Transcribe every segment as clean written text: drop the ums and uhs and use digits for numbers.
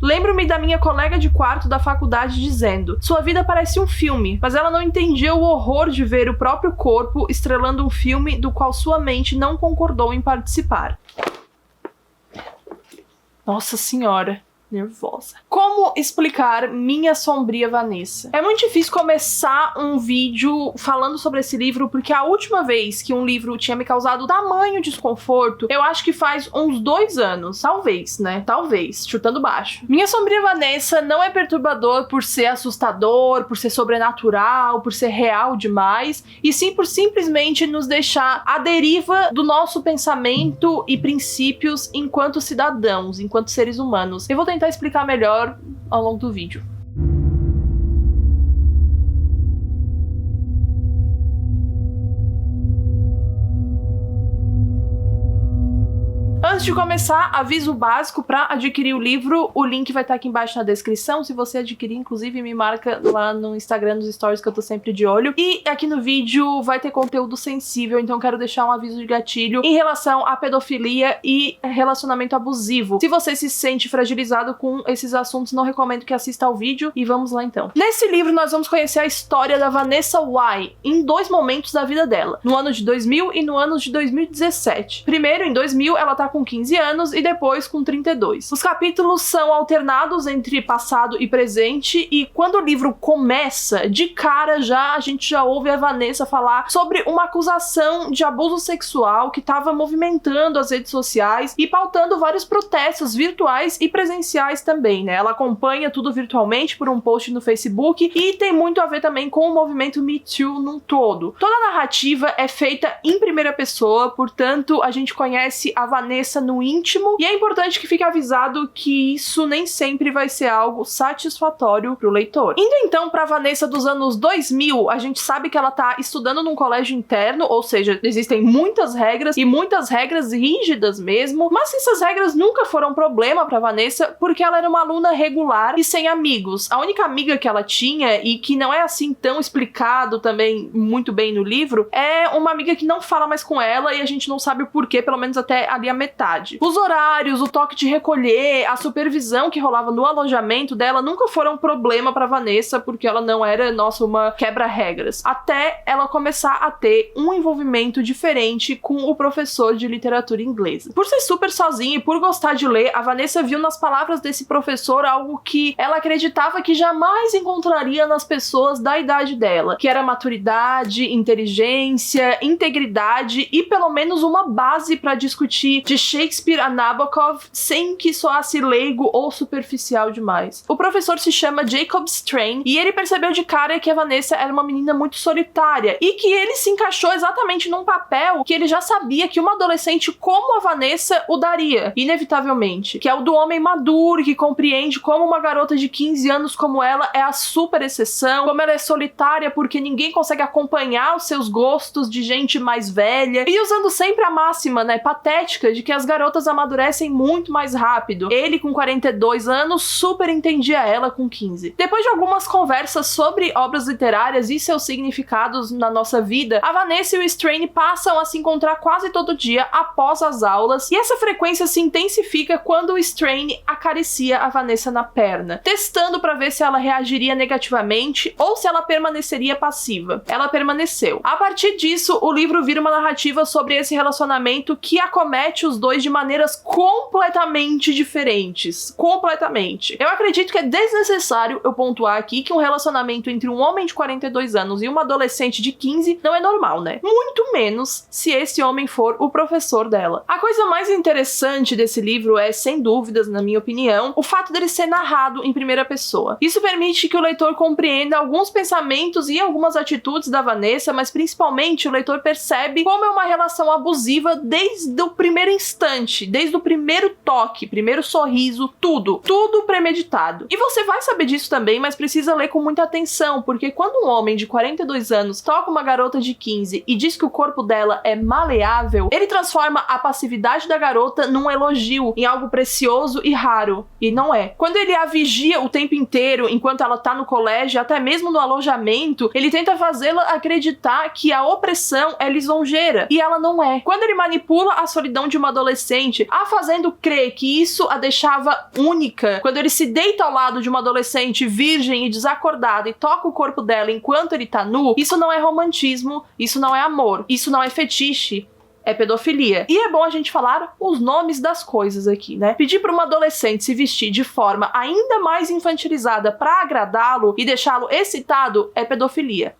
Lembro-me da minha colega de quarto da faculdade dizendo: sua vida parece um filme, mas ela não entendia o horror de ver o próprio corpo estrelando um filme do qual sua mente não concordou em participar. Nossa senhora. Nervosa. Como explicar Minha Sombria Vanessa? É muito difícil começar um vídeo falando sobre esse livro, porque a última vez que um livro tinha me causado tamanho desconforto, eu acho que faz uns 2 anos. Talvez, né? Talvez. Chutando baixo. Minha Sombria Vanessa não é perturbador por ser assustador, por ser sobrenatural, por ser real demais, e sim por simplesmente nos deixar à deriva do nosso pensamento e princípios enquanto cidadãos, enquanto seres humanos. Eu vou tentar explicar melhor ao longo do vídeo. Antes de começar, aviso básico para adquirir o livro, o link vai estar aqui embaixo na descrição. Se você adquirir, inclusive, me marca lá no Instagram, nos stories, que eu tô sempre de olho. E aqui no vídeo vai ter conteúdo sensível, então quero deixar um aviso de gatilho em relação à pedofilia e relacionamento abusivo. Se você se sente fragilizado com esses assuntos, não recomendo que assista ao vídeo. E vamos lá então. Nesse livro nós vamos conhecer a história da Vanessa Y em 2 momentos da vida dela, no ano de 2000 e no ano de 2017. Primeiro, em 2000, ela tá com 15 anos e depois com 32. Os capítulos são alternados entre passado e presente, e quando o livro começa, de cara a gente já ouve a Vanessa falar sobre uma acusação de abuso sexual que estava movimentando as redes sociais e pautando vários protestos virtuais e presenciais também, né? Ela acompanha tudo virtualmente por um post no Facebook e tem muito a ver também com o movimento Me Too num todo. Toda a narrativa é feita em primeira pessoa, portanto a gente conhece a Vanessa no íntimo, e é importante que fique avisado que isso nem sempre vai ser algo satisfatório pro leitor. Indo então pra Vanessa dos anos 2000, a gente sabe que ela tá estudando num colégio interno, ou seja, existem muitas regras, e muitas regras rígidas mesmo, mas essas regras nunca foram problema pra Vanessa, porque ela era uma aluna regular e sem amigos. A única amiga que ela tinha, e que não é assim tão explicado também muito bem no livro, é uma amiga que não fala mais com ela, e a gente não sabe o porquê, pelo menos até ali a metade. Os horários, o toque de recolher, a supervisão que rolava no alojamento dela nunca foram um problema pra Vanessa, porque ela não era, nossa, uma quebra-regras. Até ela começar a ter um envolvimento diferente com o professor de literatura inglesa. Por ser super sozinha e por gostar de ler, a Vanessa viu nas palavras desse professor algo que ela acreditava que jamais encontraria nas pessoas da idade dela, que era maturidade, inteligência, integridade e pelo menos uma base pra discutir de Shakespeare a Nabokov sem que soasse leigo ou superficial demais. O professor se chama Jacob Strain e ele percebeu de cara que a Vanessa era uma menina muito solitária e que ele se encaixou exatamente num papel que ele já sabia que uma adolescente como a Vanessa o daria, inevitavelmente, que é o do homem maduro que compreende como uma garota de 15 anos como ela é a super exceção, como ela é solitária porque ninguém consegue acompanhar os seus gostos de gente mais velha, e usando sempre a máxima, né, patética de que as garotas amadurecem muito mais rápido. Ele, com 42 anos, super entendia ela com 15. Depois de algumas conversas sobre obras literárias e seus significados na nossa vida, a Vanessa e o Strain passam a se encontrar quase todo dia após as aulas, e essa frequência se intensifica quando o Strain acaricia a Vanessa na perna, testando para ver se ela reagiria negativamente ou se ela permaneceria passiva. Ela permaneceu. A partir disso, o livro vira uma narrativa sobre esse relacionamento que acomete os dois de maneiras completamente diferentes. Completamente. Eu acredito que é desnecessário eu pontuar aqui que um relacionamento entre um homem de 42 anos e uma adolescente de 15 não é normal, né? Muito menos se esse homem for o professor dela. A coisa mais interessante desse livro é, sem dúvidas, na minha opinião, o fato dele ser narrado em primeira pessoa. Isso permite que o leitor compreenda alguns pensamentos e algumas atitudes da Vanessa, mas principalmente o leitor percebe como é uma relação abusiva desde o primeiro instante, desde o primeiro toque, primeiro sorriso, tudo premeditado. E você vai saber disso também, mas precisa ler com muita atenção, porque quando um homem de 42 anos toca uma garota de 15 e diz que o corpo dela é maleável, ele transforma a passividade da garota num elogio, em algo precioso e raro. E não é. Quando ele a vigia o tempo inteiro, enquanto ela tá no colégio, até mesmo no alojamento, ele tenta fazê-la acreditar que a opressão é lisonjeira, e ela não é. Quando ele manipula a solidão de uma adolescente adolescente, a fazendo crer que isso a deixava única. Quando ele se deita ao lado de uma adolescente virgem e desacordada e toca o corpo dela enquanto ele tá nu, isso não é romantismo, isso não é amor, isso não é fetiche. É pedofilia. E é bom a gente falar os nomes das coisas aqui, né? Pedir para uma adolescente se vestir de forma ainda mais infantilizada para agradá-lo e deixá-lo excitado é pedofilia.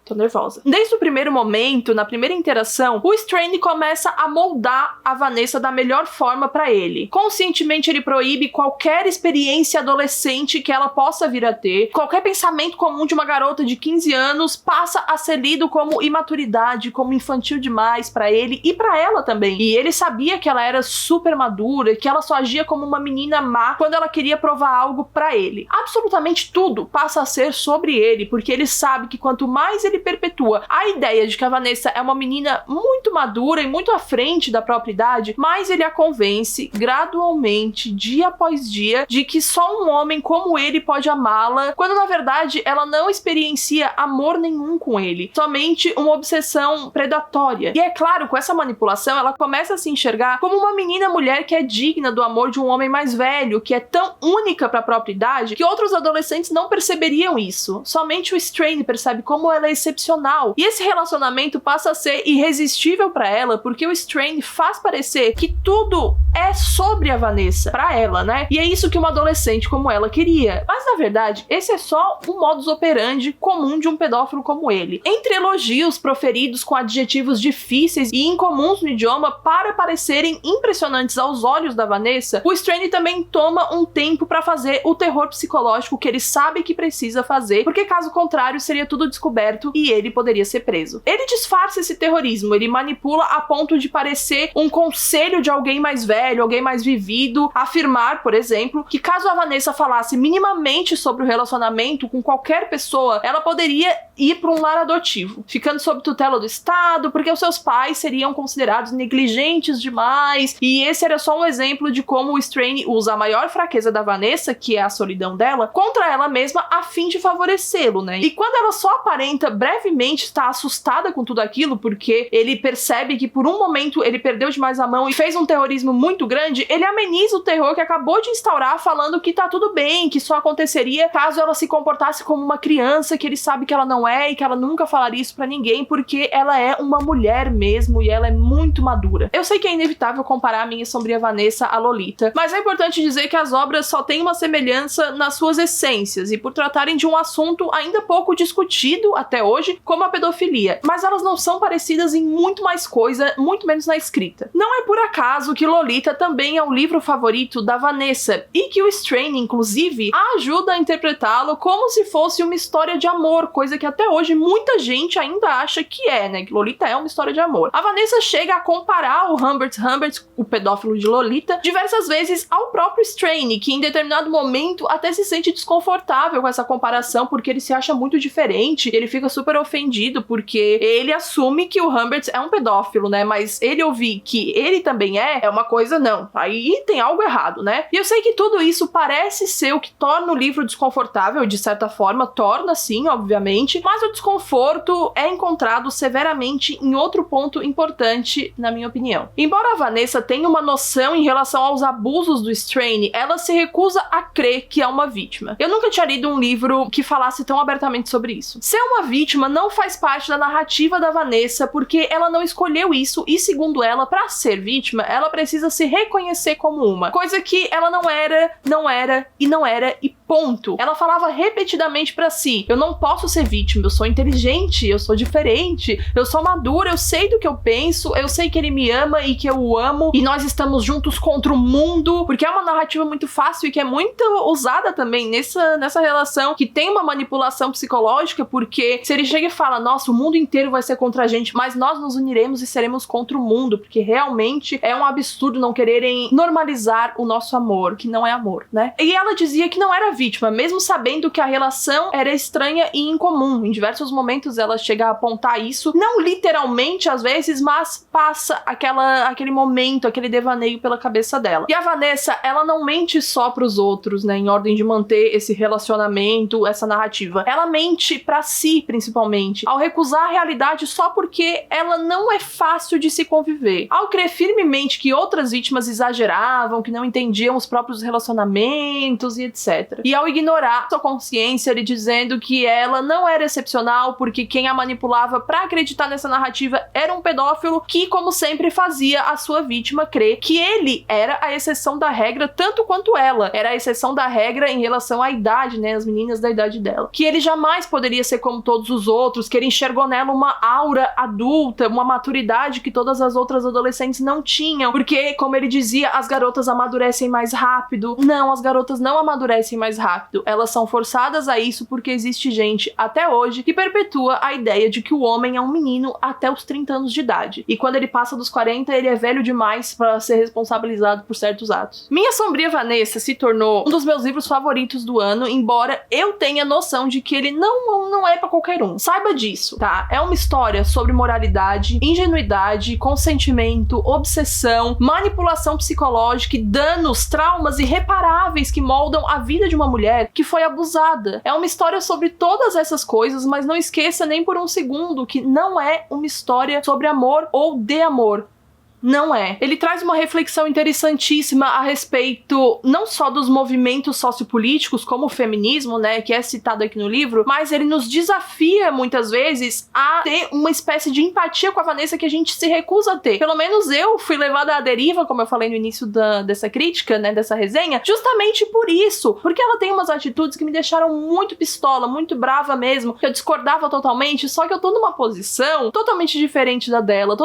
Tô nervosa. Desde o primeiro momento, na primeira interação, o Strand começa a moldar a Vanessa da melhor forma pra ele. Conscientemente ele proíbe qualquer experiência adolescente que ela possa vir a ter. Qualquer pensamento comum de uma garota de 15 anos passa a ser lido como imaturidade, como infantil demais pra ele e pra ela também. E ele sabia que ela era super madura, que ela só agia como uma menina má quando ela queria provar algo pra ele. Absolutamente tudo passa a ser sobre ele, porque ele sabe que quanto mais ele perpetua a ideia de que a Vanessa é uma menina muito madura e muito à frente da própria idade, mas ele a convence gradualmente, dia após dia, de que só um homem como ele pode amá-la, quando na verdade ela não experiencia amor nenhum com ele, somente uma obsessão predatória. E é claro, com essa manipulação ela começa a se enxergar como uma menina mulher que é digna do amor de um homem mais velho, que é tão única para a própria idade que outros adolescentes não perceberiam isso. Somente o Strand percebe como ela é excepcional. E esse relacionamento passa a ser irresistível pra ela, porque o Strand faz parecer que tudo é sobre a Vanessa, pra ela, né? E é isso que uma adolescente como ela queria. Mas, na verdade, esse é só um modus operandi comum de um pedófilo como ele. Entre elogios proferidos com adjetivos difíceis e incomuns no idioma para parecerem impressionantes aos olhos da Vanessa, o Strand também toma um tempo pra fazer o terror psicológico que ele sabe que precisa fazer, porque caso contrário seria tudo descoberto e ele poderia ser preso. Ele disfarça esse terrorismo, ele manipula a ponto de parecer um conselho de alguém mais velho, alguém mais vivido, afirmar, por exemplo, que caso a Vanessa falasse minimamente sobre o relacionamento com qualquer pessoa, ela poderia ir para um lar adotivo, ficando sob tutela do Estado, porque os seus pais seriam considerados negligentes demais, e esse era só um exemplo de como o Strand usa a maior fraqueza da Vanessa, que é a solidão dela, contra ela mesma a fim de favorecê-lo, né? E quando ela só aparenta brevemente estar assustada com tudo aquilo, porque ele percebe que por um momento ele perdeu demais a mão e fez um terrorismo muito grande, ele ameniza o terror que acabou de instaurar, falando que tá tudo bem, que só aconteceria caso ela se comportasse como uma criança, que ele sabe que ela não é e que ela nunca falaria isso pra ninguém, porque ela é uma mulher mesmo e ela é muito madura. Eu sei que é inevitável comparar a Minha Sombria Vanessa a Lolita, mas é importante dizer que as obras só têm uma semelhança nas suas essências e por tratarem de um assunto ainda pouco discutido até hoje, como a pedofilia, mas elas não são parecidas em muito mais coisa, muito menos na escrita. Não é por acaso que Lolita também é o livro favorito da Vanessa e que o Strand, inclusive, a ajuda a interpretá-lo como se fosse uma história de amor, coisa que até hoje muita gente ainda acha que é, né? Que Lolita é uma história de amor. A Vanessa chega a comparar o Humbert, o pedófilo de Lolita, diversas vezes ao próprio Strand, que em determinado momento até se sente desconfortável com essa comparação, porque ele se acha muito diferente, ele fica super ofendido, porque ele assume que o Humbert é um pedófilo, né? Mas ele ouvir que ele também é uma coisa, não. Aí tem algo errado, né? E eu sei que tudo isso parece ser o que torna o livro desconfortável, de certa forma, torna sim, obviamente, mas o desconforto é encontrado severamente em outro ponto importante, na minha opinião. Embora a Vanessa tenha uma noção em relação aos abusos do Strand, ela se recusa a crer que é uma vítima. Eu nunca tinha lido um livro que falasse tão abertamente sobre isso. Ser uma vítima não faz parte da narrativa da Vanessa, porque ela não escolheu isso e, segundo ela, para ser vítima, ela precisa se reconhecer como uma. Coisa que ela não era e ponto. Ela falava repetidamente pra si: eu não posso ser vítima, eu sou inteligente, eu sou diferente, eu sou madura, eu sei do que eu penso, eu sei que ele me ama e que eu o amo e nós estamos juntos contra o mundo, porque é uma narrativa muito fácil e que é muito usada também nessa relação, que tem uma manipulação psicológica, porque se ele chega e fala: nossa, o mundo inteiro vai ser contra a gente, mas nós nos uniremos e seremos contra o mundo, porque realmente é um absurdo não quererem normalizar o nosso amor, que não é amor, né? E ela dizia que não era vítima, mesmo sabendo que a relação era estranha e incomum. Em diversos momentos ela chega a apontar isso, não literalmente às vezes, mas passa aquele momento, aquele devaneio pela cabeça dela. E a Vanessa, ela não mente só pros outros, né, em ordem de manter esse relacionamento, essa narrativa. Ela mente pra si, principalmente, ao recusar a realidade só porque ela não é fácil de se conviver. Ao crer firmemente que outras vítimas exageravam, que não entendiam os próprios relacionamentos e etc. E ao ignorar sua consciência, ele dizendo que ela não era excepcional porque quem a manipulava pra acreditar nessa narrativa era um pedófilo que, como sempre, fazia a sua vítima crer que ele era a exceção da regra, tanto quanto ela era a exceção da regra em relação à idade, né, as meninas da idade dela. Que ele jamais poderia ser como todos os outros, que ele enxergou nela uma aura adulta, uma maturidade que todas as outras adolescentes não tinham, porque, como ele dizia, as garotas amadurecem mais rápido. Não, as garotas não amadurecem mais rápido. Elas são forçadas a isso porque existe gente, até hoje, que perpetua a ideia de que o homem é um menino até os 30 anos de idade. E quando ele passa dos 40, ele é velho demais para ser responsabilizado por certos atos. Minha Sombria Vanessa se tornou um dos meus livros favoritos do ano, embora eu tenha noção de que ele não é pra qualquer um. Saiba disso, tá? É uma história sobre moralidade, ingenuidade, consentimento, obsessão, manipulação psicológica e danos, traumas irreparáveis que moldam a vida de uma mulher que foi abusada. É uma história sobre todas essas coisas, mas não esqueça nem por um segundo que não é uma história sobre amor ou de amor. Não é. Ele traz uma reflexão interessantíssima a respeito não só dos movimentos sociopolíticos, como o feminismo, né, que é citado aqui no livro, mas ele nos desafia, muitas vezes, a ter uma espécie de empatia com a Vanessa que a gente se recusa a ter. Pelo menos eu fui levada à deriva, como eu falei no início dessa crítica, né, dessa resenha, justamente por isso. Porque ela tem umas atitudes que me deixaram muito pistola, muito brava mesmo, que eu discordava totalmente, só que eu tô numa posição totalmente diferente da dela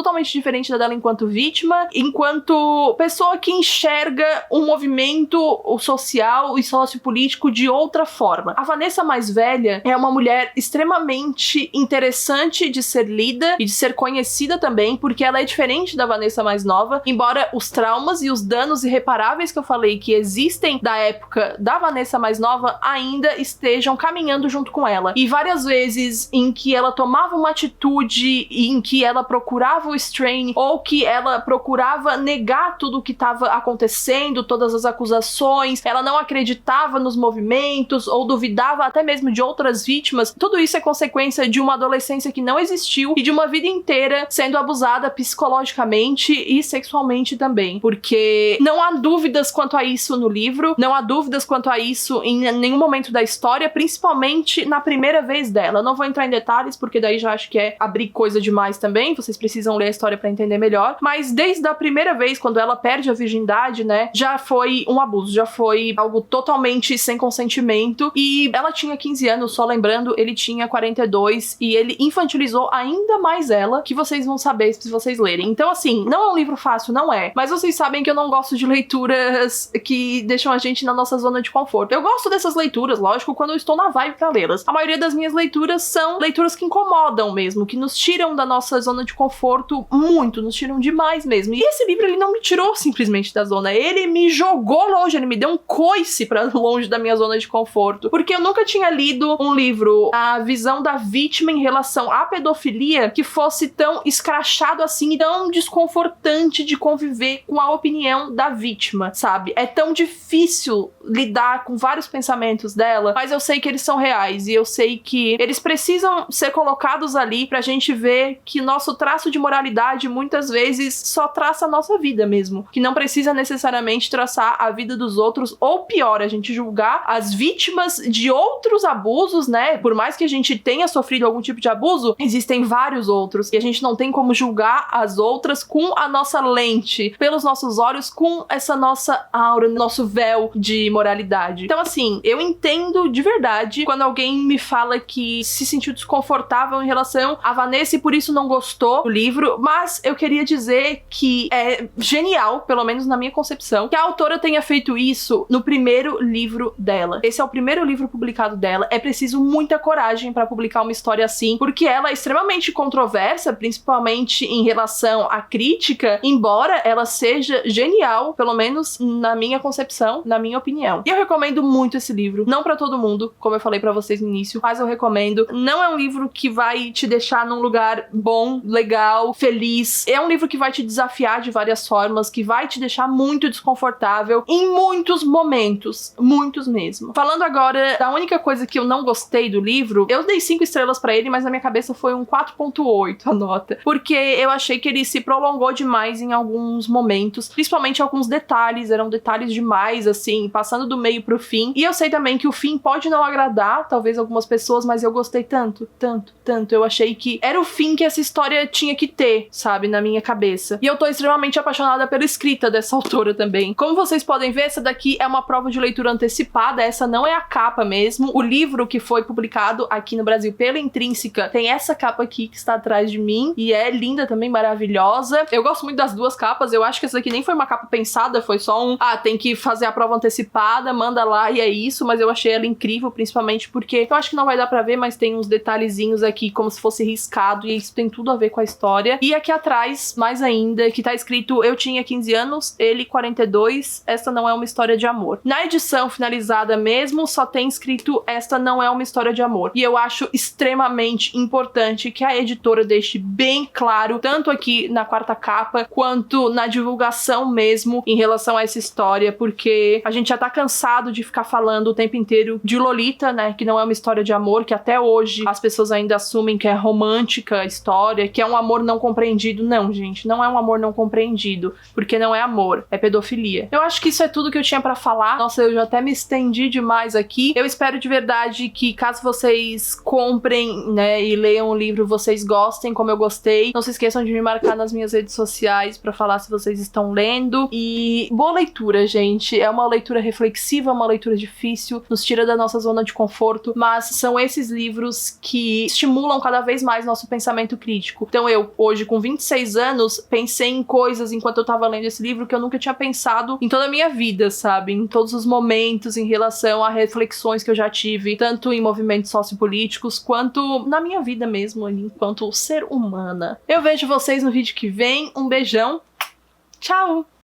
enquanto vítima, enquanto pessoa que enxerga um movimento social e sociopolítico de outra forma. A Vanessa mais velha é uma mulher extremamente interessante de ser lida e de ser conhecida também, porque ela é diferente da Vanessa mais nova, embora os traumas e os danos irreparáveis que eu falei que existem da época da Vanessa mais nova ainda estejam caminhando junto com ela. E várias vezes em que ela tomava uma atitude, em que ela procurava o strain, ou que ela procurava negar tudo o que estava acontecendo, todas as acusações, ela não acreditava nos movimentos ou duvidava até mesmo de outras vítimas. Tudo isso é consequência de uma adolescência que não existiu e de uma vida inteira sendo abusada psicologicamente e sexualmente também, porque não há dúvidas quanto a isso no livro, não há dúvidas quanto a isso em nenhum momento da história, principalmente na primeira vez dela. Eu não vou entrar em detalhes porque daí já acho que é abrir coisa demais também, vocês precisam ler a história para entender melhor, mas desde a primeira vez, quando ela perde a virgindade, né, já foi um abuso, já foi algo totalmente sem consentimento, e ela tinha 15 anos, só lembrando, ele tinha 42, e ele infantilizou ainda mais ela, que vocês vão saber se vocês lerem. Então, assim, não é um livro fácil, não é, mas vocês sabem que eu não gosto de leituras que deixam a gente na nossa zona de conforto. Eu gosto dessas leituras, lógico, quando eu estou na vibe pra lê-las. A maioria das minhas leituras são leituras que incomodam mesmo, que nos tiram da nossa zona de conforto muito, nos tiram demais mesmo. E esse livro, ele não me tirou simplesmente da zona, ele me jogou longe, ele me deu um coice pra longe da minha zona de conforto, porque eu nunca tinha lido um livro, a visão da vítima em relação à pedofilia, que fosse tão escrachado assim, tão desconfortante de conviver com a opinião da vítima, sabe? É tão difícil lidar com vários pensamentos dela, mas eu sei que eles são reais, e eu sei que eles precisam ser colocados ali pra gente ver que nosso traço de moralidade muitas vezes só traça a nossa vida mesmo, que não precisa necessariamente traçar a vida dos outros, ou pior, a gente julgar as vítimas de outros abusos, né? Por mais que a gente tenha sofrido algum tipo de abuso, existem vários outros, e a gente não tem como julgar as outras com a nossa lente, pelos nossos olhos, com essa nossa aura, nosso véu de moralidade. Então, assim, eu entendo de verdade quando alguém me fala que se sentiu desconfortável em relação a Vanessa e por isso não gostou do livro, mas eu queria dizer dizer que é genial, pelo menos na minha concepção, que a autora tenha feito isso no primeiro livro dela. Esse é o primeiro livro publicado dela. É preciso muita coragem pra publicar uma história assim, porque ela é extremamente controversa, principalmente em relação à crítica, embora ela seja genial, pelo menos na minha concepção, na minha opinião. E eu recomendo muito esse livro. Não pra todo mundo, como eu falei pra vocês no início, mas eu recomendo. Não é um livro que vai te deixar num lugar bom, legal, feliz. É um livro que vai te desafiar de várias formas, que vai te deixar muito desconfortável em muitos momentos. Muitos mesmo. Falando agora da única coisa que eu não gostei do livro, eu dei 5 estrelas pra ele, mas na minha cabeça foi um 4.8 a nota. Porque eu achei que ele se prolongou demais em alguns momentos, principalmente alguns detalhes, eram detalhes demais, assim, passando do meio pro fim. E eu sei também que o fim pode não agradar, talvez algumas pessoas, mas eu gostei tanto. Eu achei que era o fim que essa história tinha que ter, sabe, na minha cabeça. E eu tô extremamente apaixonada pela escrita dessa autora também. Como vocês podem ver, essa daqui é uma prova de leitura antecipada, essa não é a capa mesmo. O livro que foi publicado aqui no Brasil pela Intrínseca tem essa capa aqui que está atrás de mim, e é linda também, maravilhosa. Eu gosto muito das duas capas, eu acho que essa daqui nem foi uma capa pensada, foi só um, tem que fazer a prova antecipada, manda lá e é isso, mas eu achei ela incrível, principalmente porque, eu acho que não vai dar pra ver, mas tem uns detalhezinhos aqui como se fosse riscado, e isso tem tudo a ver com a história. E aqui atrás, mais ainda, que tá escrito: eu tinha 15 anos, ele 42, esta não é uma história de amor. Na edição finalizada mesmo, só tem escrito: esta não é uma história de amor. E eu acho extremamente importante que a editora deixe bem claro, tanto aqui na quarta capa, quanto na divulgação mesmo, em relação a essa história, porque a gente já tá cansado de ficar falando o tempo inteiro de Lolita, né, que não é uma história de amor, que até hoje as pessoas ainda assumem que é romântica a história, que é um amor não compreendido. Não, gente, não é um amor não compreendido, porque não é amor, é pedofilia. Eu acho que isso é tudo que eu tinha pra falar. Nossa, eu já até me estendi demais aqui. Eu espero de verdade que, caso vocês comprem, né, e leiam o livro, vocês gostem como eu gostei. Não se esqueçam de me marcar nas minhas redes sociais pra falar se vocês estão lendo. E boa leitura, gente. É uma leitura reflexiva, uma leitura difícil, nos tira da nossa zona de conforto, mas são esses livros que estimulam cada vez mais nosso pensamento crítico. Então eu, hoje, com 26 anos, pensei em coisas enquanto eu tava lendo esse livro que eu nunca tinha pensado em toda a minha vida, sabe? Em todos os momentos, em relação a reflexões que eu já tive, tanto em movimentos sociopolíticos, quanto na minha vida mesmo, enquanto ser humana. Eu vejo vocês no vídeo que vem. Um beijão. Tchau!